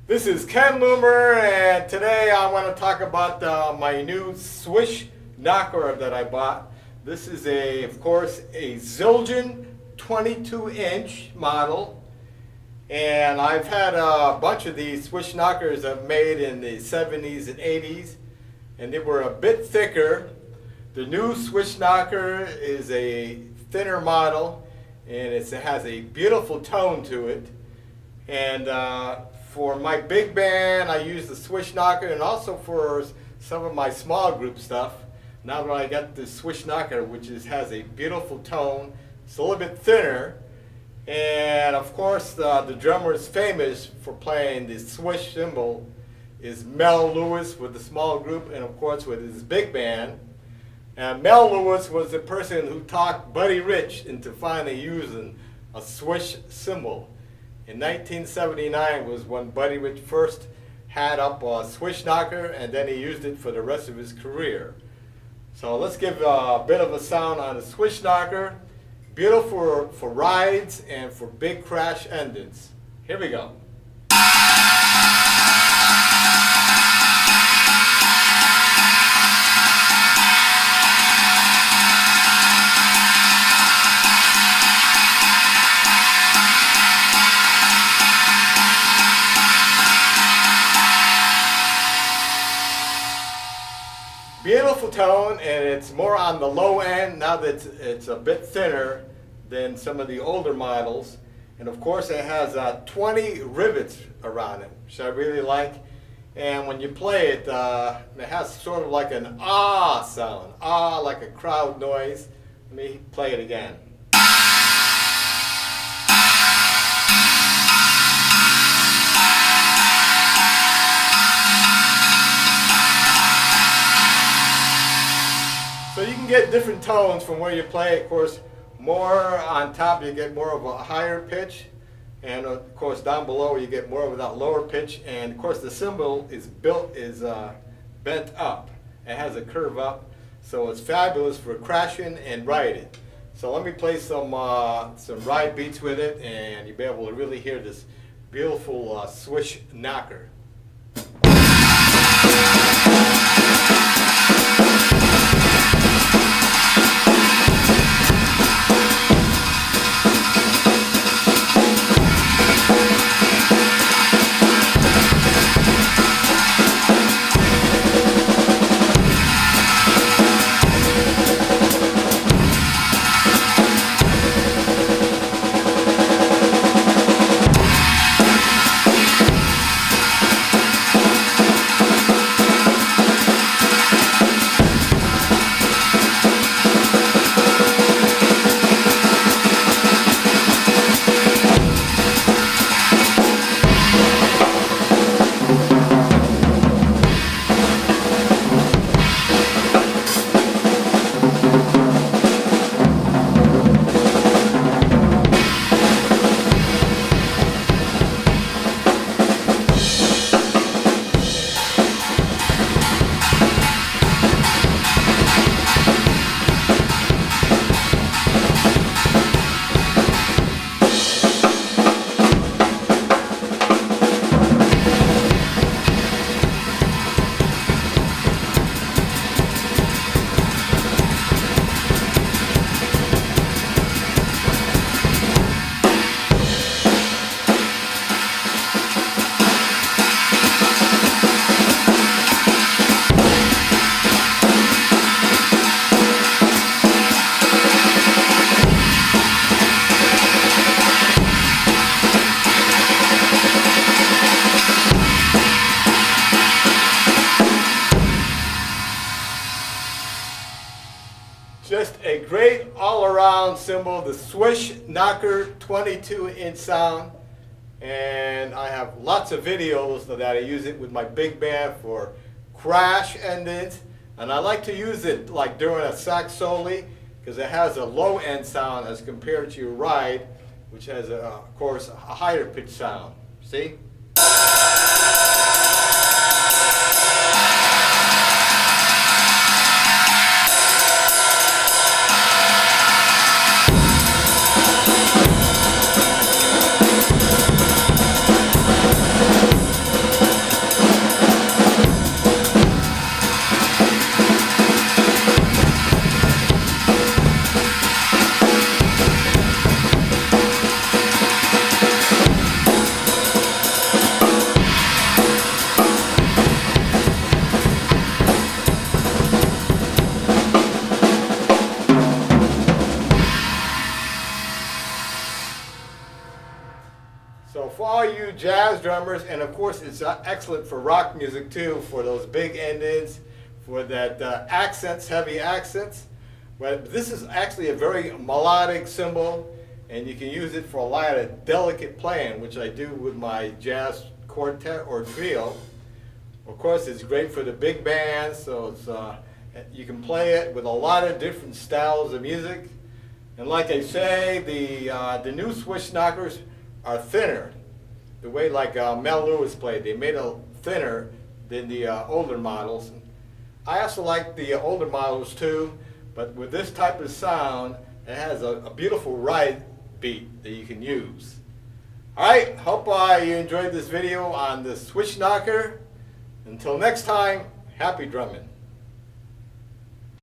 This is Ken Loomer, and today I want to talk about my new Swish knocker that I bought. This is of course, a Zildjian 22-inch model, and I've had a bunch of these Swish knockers I've made in the 70s and 80s, and they were a bit thicker. The new Swish knocker is a thinner model, and it has a beautiful tone to it. And for my big band, I use the Swish knocker, and also for some of my small group stuff. Now that I got the Swish knocker, which has a beautiful tone, it's a little bit thinner, and of course the drummer is famous for playing the Swish cymbal is Mel Lewis with the small group, and of course with his big band. And Mel Lewis was the person who talked Buddy Rich into finally using a Swish cymbal. In 1979 was when Buddy Rich first had up a Swish knocker, and then he used it for the rest of his career. So let's give a bit of a sound on the Swish knocker. Beautiful for rides and for big crash endings. Here we go. Beautiful tone, and it's more on the low end now that it's a bit thinner than some of the older models. And of course it has 20 rivets around it, which I really like. And when you play it, it has sort of like an ah sound, ah, like a crowd noise. Let me play it again. So you can get different tones from where you play. Of course, more on top you get more of a higher pitch, and of course down below you get more of that lower pitch. And of course the cymbal is bent up. It has a curve up, so it's fabulous for crashing and riding. So let me play some ride beats with it, and you'll be able to really hear this beautiful Swish knocker. Just a great all-around cymbal, the Swish knocker 22-inch sound. And I have lots of videos that I use it with my big band for crash endings. And I like to use it like during a sax solo, because it has a low end sound as compared to your ride, which has of course a higher pitch sound. See? jazz drummers, and of course it's excellent for rock music too, for those big endings, for that accents, heavy accents. But this is actually a very melodic cymbal, and you can use it for a lot of delicate playing, which I do with my jazz quartet or trio. Of course, it's great for the big bands, so it's, you can play it with a lot of different styles of music. And like I say, the new Swish knockers are thinner, the way like Mel Lewis played. They made it thinner than the older models. I also like the older models too, but with this type of sound, it has a beautiful ride beat that you can use. Alright, hope you enjoyed this video on the Swish knocker. Until next time, happy drumming.